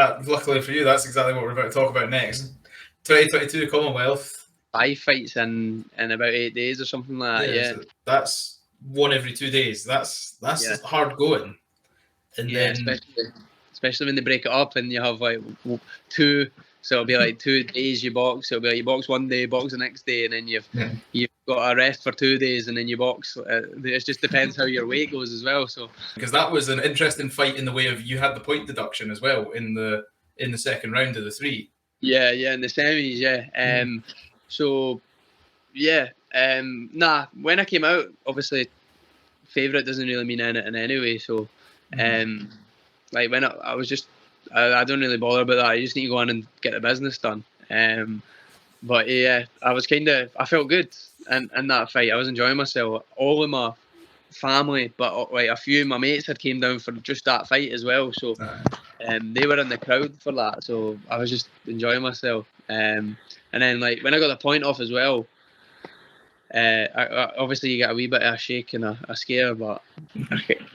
that, luckily for you, that's exactly what we're about to talk about next. 2022 Commonwealth. 5 fights in about 8 days or something like that. Yeah. So that's one every 2 days. That's hard going. And then especially when they break it up and you have like 2. So it'll be like 2 days you box. It'll be like you box one day, box the next day, and then you've got a rest for 2 days, and then you box. It just depends how your weight goes as well. So because that was an interesting fight in the way of you had the point deduction as well in the second round of the 3. Yeah, in the semis, yeah. So yeah, when I came out, obviously favourite doesn't really mean anything anyway. So like when I was just. I don't really bother about that. I just need to go in and get the business done. But yeah, I felt good in that fight. I was enjoying myself. All of my family, but like a few of my mates had came down for just that fight as well. So they were in the crowd for that. So I was just enjoying myself. And then like when I got the point off as well, obviously you get a wee bit of a shake and a scare, but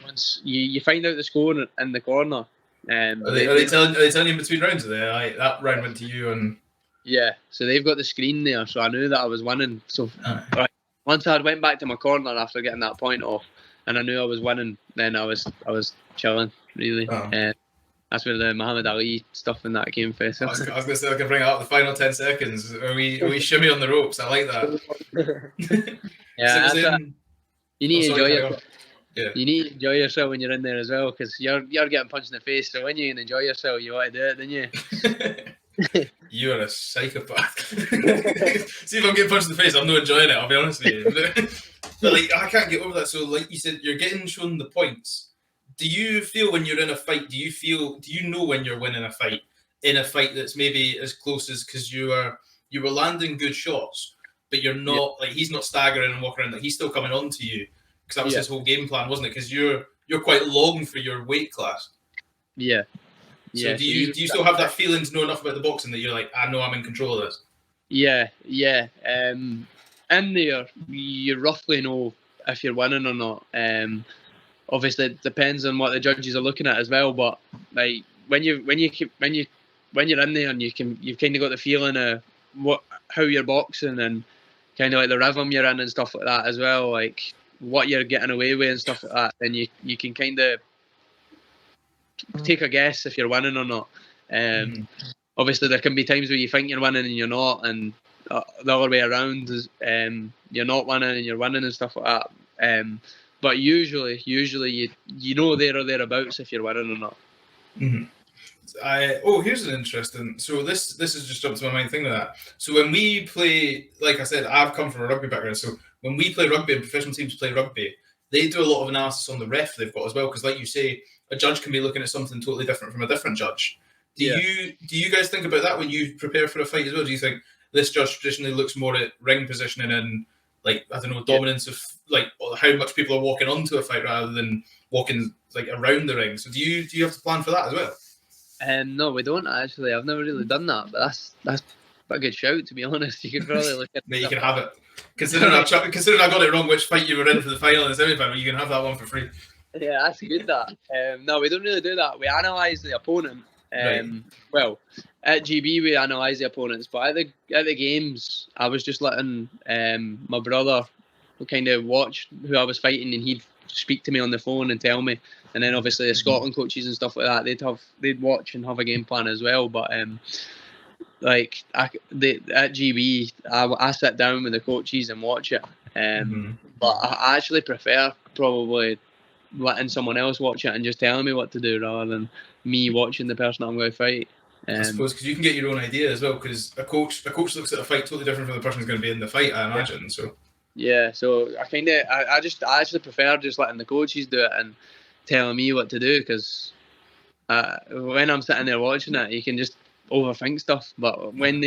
once you find out the score in the corner. Are they telling you in between rounds? That round went to you, and so they've got the screen there, so I knew that I was winning. So once I went back to my corner after getting that point off, and I knew I was winning, then I was chilling really. That's where the Muhammad Ali stuff and that came first. I was going to say I can bring it up the final 10 seconds. We shimmy on the ropes. I like that. You need to enjoy yourself. Yeah. You need to enjoy yourself when you're in there as well, because you're getting punched in the face. So when you can enjoy yourself, you want to do it, don't you? You are a psychopath. See, if I'm getting punched in the face, I'm not enjoying it. I'll be honest with you. But like, I can't get over that. So, like you said, you're getting shown the points. Do you feel when you're in a fight? Do you know when you're winning a fight in a fight that's maybe as close as because you were landing good shots, but you're not like he's not staggering and walking around, like he's still coming on to you. Because that was his whole game plan, wasn't it? Because you're quite long for your weight class. Yeah. So do you still have that feeling to know enough about the boxing that you're like, I know I'm in control of this? Yeah. In there, you roughly know if you're winning or not. Obviously, it depends on what the judges are looking at as well. But like when you're in there and you've kind of got the feeling of how you're boxing and kind of like the rhythm you're in and stuff like that as well, like what you're getting away with and stuff like that, then you can kind of take a guess if you're winning or not. Obviously, there can be times where you think you're winning and you're not, and the other way around is you're not winning and you're winning and stuff like that. But usually you know there or thereabouts if you're winning or not. Here's an interesting. So this has just jumped to my mind thinking of that. So when we play, like I said, I've come from a rugby background. So when we play rugby and professional teams play rugby, they do a lot of analysis on the ref they've got as well. Because like you say, a judge can be looking at something totally different from a different judge. Do you guys think about that when you prepare for a fight as well? Do you think this judge traditionally looks more at ring positioning and like, I don't know, dominance of like how much people are walking onto a fight rather than walking like around the ring? So do you have to plan for that as well? No, we don't actually. I've never really done that, but that's a good shout, to be honest. You could probably look at you can have it. Considering I got it wrong which fight you were in for the final and the semi-final, you can have that one for free. Yeah, that's good that. No, we don't really do that. We analyse the opponent. Well, at GB we analyse the opponents, but at the games I was just letting my brother kind of watch who I was fighting, and he'd speak to me on the phone and tell me. And then obviously the Scotland coaches and stuff like that, they'd watch and have a game plan as well. But at GB, I sit down with the coaches and watch it. But I actually prefer probably letting someone else watch it and just telling me what to do rather than me watching the person I'm going to fight. I suppose because you can get your own idea as well. Because a coach looks at a fight totally different from the person who's going to be in the fight, I imagine. So yeah, so I actually prefer just letting the coaches do it and telling me what to do, because when I'm sitting there watching it, you can just overthink stuff. But when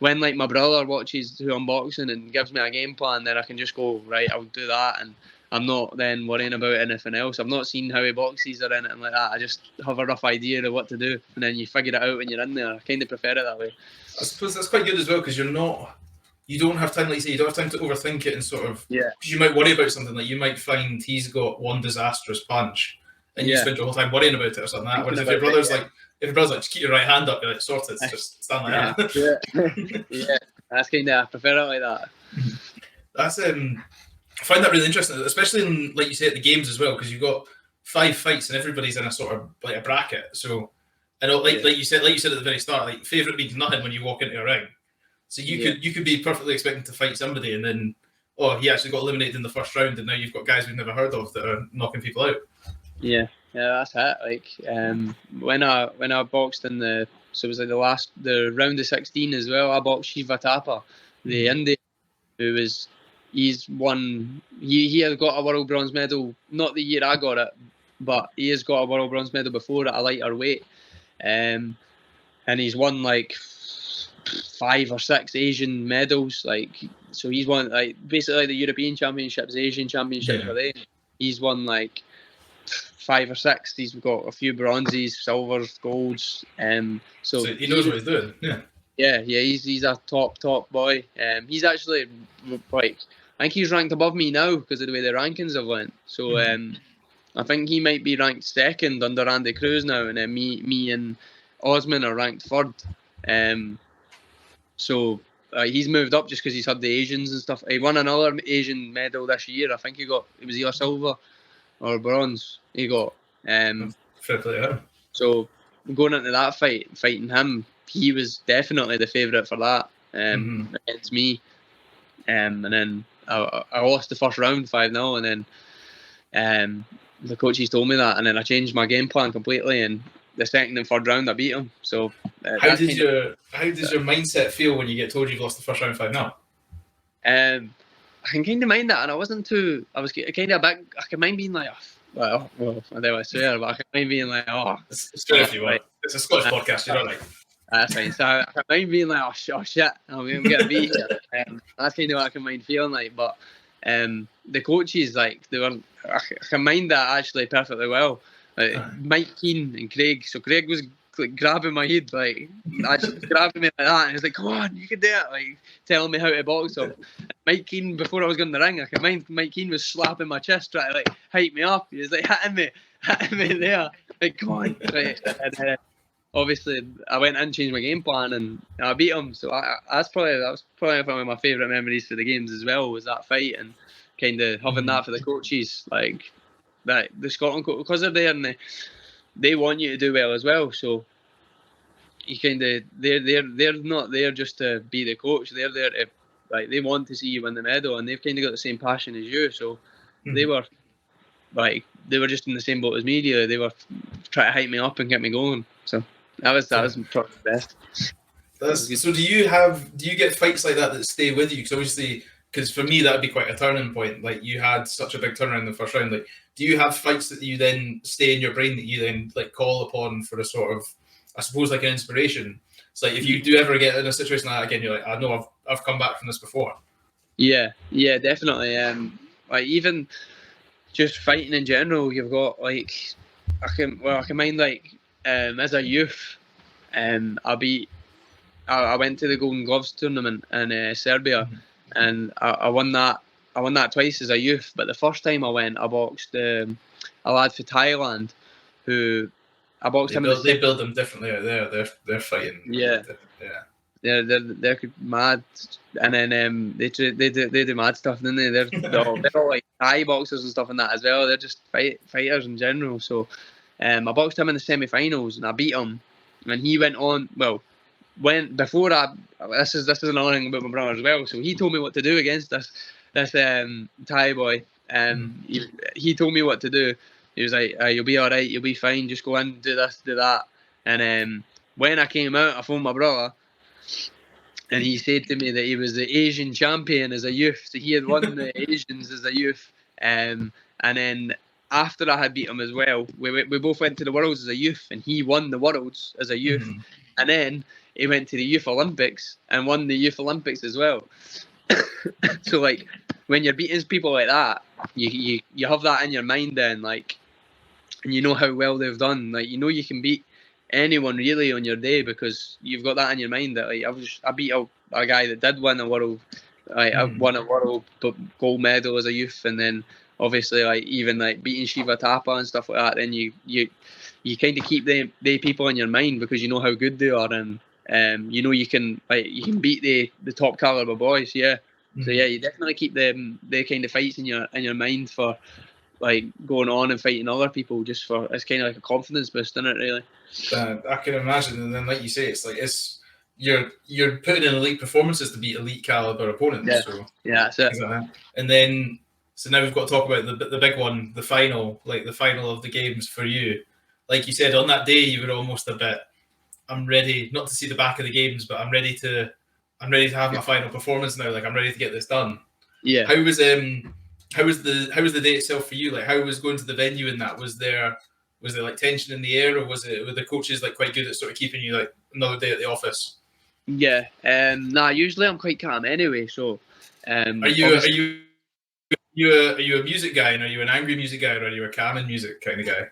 like my brother watches who I'm boxing and gives me a game plan, then I can just go, right, I'll do that, and I'm not then worrying about anything else. I've not seen how he boxes or anything like that. I just have a rough idea of what to do, and then you figure it out when you're in there. I kind of prefer it that way. I suppose that's quite good as well, because you don't have time, like you say, you don't have time to overthink it and sort of, because you might worry about something, like you might find he's got one disastrous punch and you spend your whole time worrying about it or something like that. Whereas if your brother's like, if your brother's like, just keep your right hand up, you're like, sorted, just stand like that. Yeah, that's kind of, I prefer it like that. That's I find that really interesting, especially in, like you say, at the games as well, because you've got 5 fights and everybody's in a sort of like a bracket. So, I know, like you said at the very start, like favourite means nothing when you walk into a ring. So you could be perfectly expecting to fight somebody, and then he actually got eliminated in the first round, and now you've got guys we've never heard of that are knocking people out. Yeah, that's it. Like when I boxed in it was like the round of 16 as well. I boxed Shiva Thapa, the Indian, he's won. He has got a world bronze medal. Not the year I got it, but he has got a world bronze medal before at a lighter weight, and he's won like 5 or 6 Asian medals. Like, so he's won like basically like the European Championships, Asian Championships for them. He's won like 5 or 6. He's got a few bronzes, silvers, golds. So he knows what he's doing. Yeah, he's a top boy. He's actually like, I think he's ranked above me now because of the way the rankings have went. So I think he might be ranked second under Andy Cruz now, and then me and Osman are ranked third. So he's moved up just because he's had the Asians and stuff. He won another Asian medal this year. I think it was either silver or bronze. He got. Fair play, yeah. So going into that fighting him, he was definitely the favourite for that against me. And then I lost the first round 5-0, and then the coaches told me that, and then I changed my game plan completely. And the second and third round, I beat him. So how does your mindset feel when you get told you've lost the first round 5-0? I can kind of mind that, and I was kind of big. I can mind being like, well, I don't swear, but I can mind being like, swear if you want. It's a Scottish podcast, you don't like. That's fine. So I can mind being like, oh shit, I'm gonna be here. That's kind of what I can mind feeling like. But the coaches, like, I can mind that actually perfectly well. Mike Keane and Craig. So Craig was like grabbing my head, like actually grabbing me like that, and he was like, "Come on, you can do it!" Like telling me how to box. So Mike Keane, before I was going to the ring, I can mind Mike Keane was slapping my chest, trying to like hype me up. He was like hitting me there, like, "Come on!" Right. And obviously, I went in and changed my game plan, and I beat him. So that was probably one of my favourite memories for the games as well, was that fight, and kind of having that for the coaches, like that the Scotland coach, because they're there and they want you to do well as well. So you kind of they're not there just to be the coach. They're there to, like, they want to see you win the medal, and they've kind of got the same passion as you. So they were just in the same boat as me. They were trying to hype me up and get me going. So that was probably the best. So do you get fights like that stay with you? Because obviously, because for me that would be quite a turning point. Like, you had such a big turnaround in the first round. Like, do you have fights that you then stay in your brain that you then like call upon for a sort of, I suppose, like an inspiration? It's like, if you do ever get in a situation like that again, you're like, I know I've come back from this before. Yeah, definitely. Like, even just fighting in general, you've got like, I can mind like as a youth, I went to the Golden Gloves tournament in Serbia, and I won that. I won that twice as a youth, but the first time I went, I boxed a lad for Thailand, who I boxed him. They build them differently out there. They're fighting. Yeah. They're mad, and then they do mad stuff, don't they? They're all like Thai boxers and stuff and that as well. They're just fighters in general. So I boxed him in the semi-finals, and I beat him, and he went on. Well, this is another thing about my brother as well. So he told me what to do against this Thai boy. He told me what to do. He was like, "You'll be all right. You'll be fine. Just go in, do this, do that." And when I came out, I phoned my brother, and he said to me that he was the Asian champion as a youth. So he had won the Asians as a youth. And then after I had beat him as well, we both went to the Worlds as a youth, and he won the Worlds as a youth. And then he went to the Youth Olympics and won the Youth Olympics as well. So like, when you're beating people like that, you have that in your mind then, like, and you know how well they've done. Like, you know you can beat anyone really on your day because you've got that in your mind that, like, I beat a guy that did win a world. I won a world gold medal as a youth, and then obviously like even like beating Shiva Tapa and stuff like that, then you kind of keep the people in your mind because you know how good they are, and you know you can beat the top caliber boys. Yeah. So yeah, you definitely keep them the kind of fights in your mind for like going on and fighting other people, just for it's kind of like a confidence boost, isn't it? Really. I can imagine, and then like you say, it's you're putting in elite performances to beat elite caliber opponents. Yeah. So Yeah, that's it. exactly. And then so now we've got to talk about the big one, the final, like the final of the games for you. Like you said, on that day you were almost a bit. I'm ready not to see the back of the games, but I'm ready to have my final performance now. Like I'm ready to get this done. Yeah. How was the day itself for you? Like how was going to the venue and that? Was there like tension in the air, or were the coaches like quite good at sort of keeping you like another day at the office? Yeah. Nah, usually I'm quite calm anyway, so Are you a music guy, and are you an angry music guy, or are you a calming music kind of guy?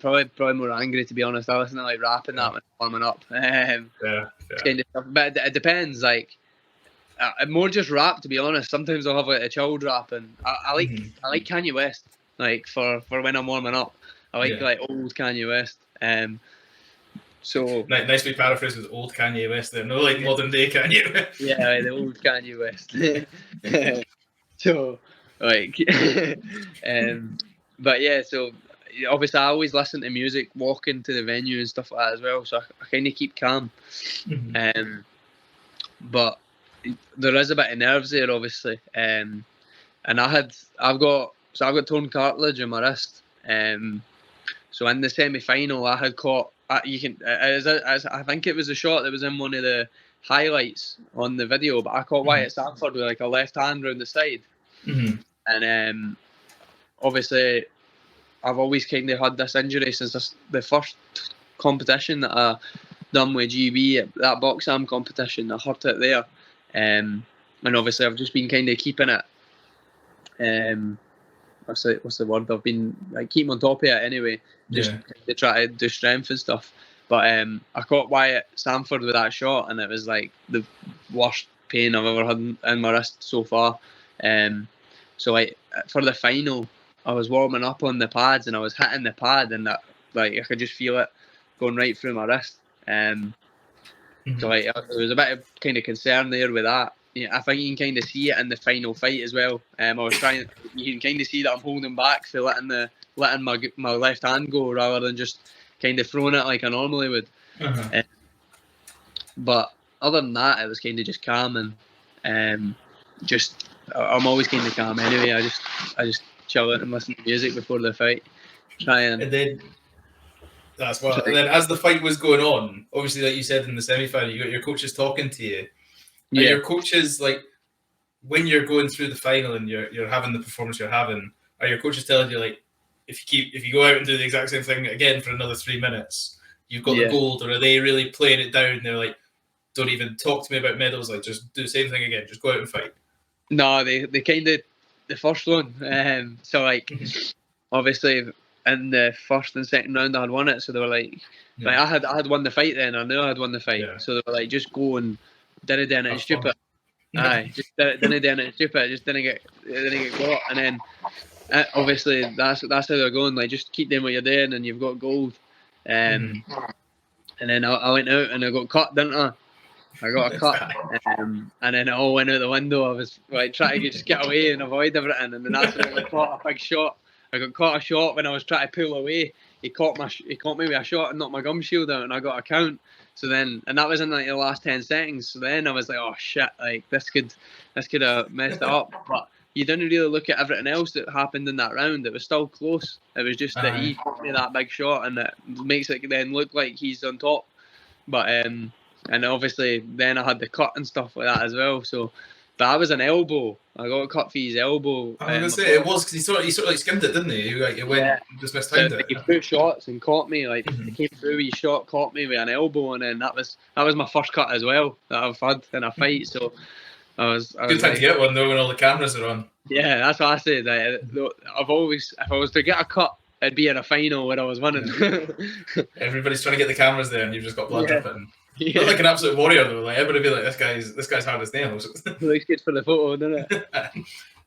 Probably more angry, to be honest. I listen to like rap and that when I'm warming up. Kind of stuff. But it depends. Like more just rap, to be honest. Sometimes I'll have like a chilled rap, and I like Kanye West. Like for when I'm warming up, I like old Kanye West. So nicely paraphrased with old Kanye West there. No, like modern day Kanye West. Yeah, like the old Kanye West. So like, but yeah, so obviously I always listen to music walking to the venue and stuff like that as well, so I kind of keep calm. But there is a bit of nerves there, obviously, and I've got torn cartilage in my wrist. So in the semi-final I had caught I think it was a shot that was in one of the highlights on the video, but I caught Wyatt Sanford with like a left hand round the side. And obviously I've always kind of had this injury since the first competition that I done with GB, that box arm competition. I hurt it there, and obviously I've just been kind of keeping it. What's the word? I've been like keeping on top of it anyway, just to try to do strength and stuff. But I caught Wyatt Sanford with that shot, and it was like the worst pain I've ever had in my wrist so far. So like for the final, I was warming up on the pads, and I was hitting the pad, and that like I could just feel it going right through my wrist. So like there was a bit of kind of concern there with that. Yeah, I think you can kind of see it in the final fight as well. I was trying. You can kind of see that I'm holding back for letting my left hand go rather than just kind of throwing it like I normally would. But other than that, it was kind of just calm, and just I'm always kind of calm anyway. I just chill out and listen to music before the fight. And then that's well. And then as the fight was going on, obviously, like you said in the semi-final, you got your coaches talking to you. Are your coaches like when you're going through the final and you're having the performance you're having? Are your coaches telling you like if you go out and do the exact same thing again for another 3 minutes, you've got the gold? Or are they really playing it down? They're like, don't even talk to me about medals. Like just do the same thing again. Just go out and fight. No, they kind of the first one. So like obviously in the first and second round I had won it, so they were like I had won the fight then. I knew I had won the fight, so they were like just go and didn't do anything stupid. Aye, just didn't do anything stupid. Just didn't get caught, and then obviously that's how they're going. Like just keep doing what you're doing, and you've got gold. And then I went out and I got cut, didn't I? I got a cut, and then it all went out the window. I was like trying to just get away and avoid everything, and then that's when I caught a big shot. I got caught a shot when I was trying to pull away. He caught me with a shot and knocked my gum shield out, and I got a count. So then, and that was in like the last 10 seconds. So then I was like, oh shit, like this could have messed it up. But you didn't really look at everything else that happened in that round. It was still close. It was just that he caught me that big shot, and it makes it then look like he's on top. But and obviously then I had the cut and stuff like that as well. So, but I was an elbow. I got cut for his elbow. I was gonna say it was because he sort of like skimmed it, didn't he? He went just mistimed it. He threw shots and caught me. Like he came through with his shot, caught me with an elbow, and then that was my first cut as well that I've had in a fight. So I was good time to get one though when all the cameras are on. Yeah, that's what I said. I've always, if I was to get a cut, it'd be in a final where I was winning. Everybody's trying to get the cameras there, and you've just got blood dripping. Not like an absolute warrior though. Like everybody be like, this guy's hard as nails. Looks good for the photo, doesn't it?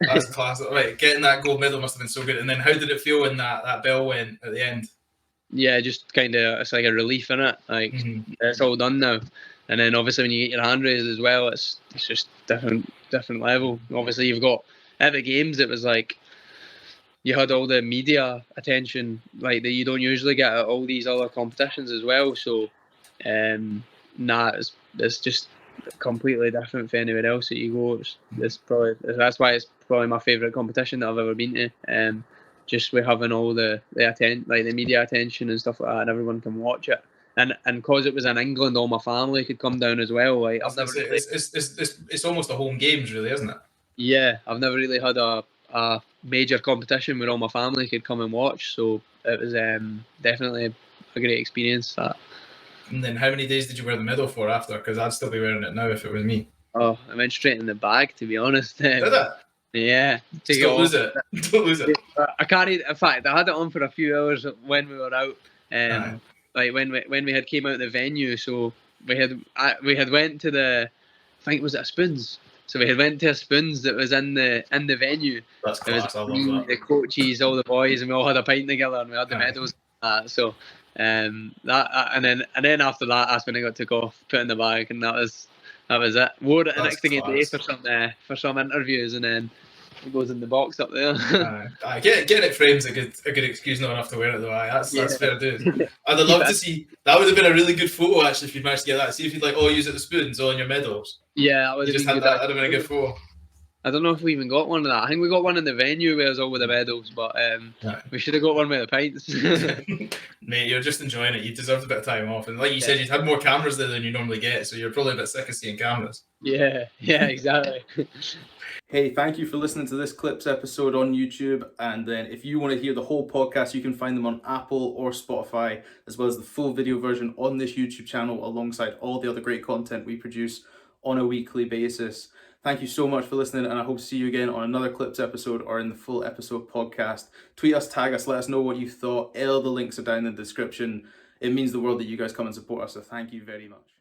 That's class. Right, getting that gold medal must have been so good. And then how did it feel when that bell went at the end? Yeah, just kind of, it's like a relief in it. Like it's all done now. And then obviously when you get your hand raised as well, it's just different level. Obviously you've got at the games, it was like you had all the media attention like that you don't usually get at all these other competitions as well. So it's just completely different for anywhere else that you go. That's why it's probably my favourite competition that I've ever been to. Just with having all the media attention and stuff like that, and everyone can watch it. And because it was in England, all my family could come down as well. Like I've never really, it's almost a home games, really, isn't it? yeah, I've never really had a major competition where all my family could come and watch. So it was definitely a great experience. That. And then how many days did you wear the medal for after? Because I'd still be wearing it now if it was me. Oh, I went straight in the bag, to be honest. Did it? Yeah. Don't lose it. Don't lose it. I carried. In fact, I had it on for a few hours when we were out. Like when we had came out of the venue, so we had went to the, I think it was at Spoons. So we had went to a Spoons that was in the venue. That's class. I love that. The coaches, all the boys, and we all had a pint together, and we had the medals. So and then after that, that's when I got took off, put in the bag, and that was it. Wore it the next thing day for some interviews, and then it goes in the box up there. Getting it frame's a good excuse, not enough to wear it though. That's fair dude. I'd love to see that. Would have been a really good photo actually if you'd managed to get that. See if you'd use it the Spoons on your medals. Yeah, that would have been good. That'd have been a good photo. I don't know if we even got one of that. I think we got one in the venue where it was all with the medals, but we should have got one with the pints. Mate, you're just enjoying it. You deserved a bit of time off. And like you said, you'd had more cameras there than you normally get, so you're probably a bit sick of seeing cameras. Yeah, exactly. Hey, thank you for listening to this Clips episode on YouTube. And then if you want to hear the whole podcast, you can find them on Apple or Spotify, as well as the full video version on this YouTube channel, alongside all the other great content we produce on a weekly basis. Thank you so much for listening, and I hope to see you again on another Clips episode or in the full episode podcast. Tweet us, tag us, let us know what you thought. All the links are down in the description. It means the world that you guys come and support us, so thank you very much.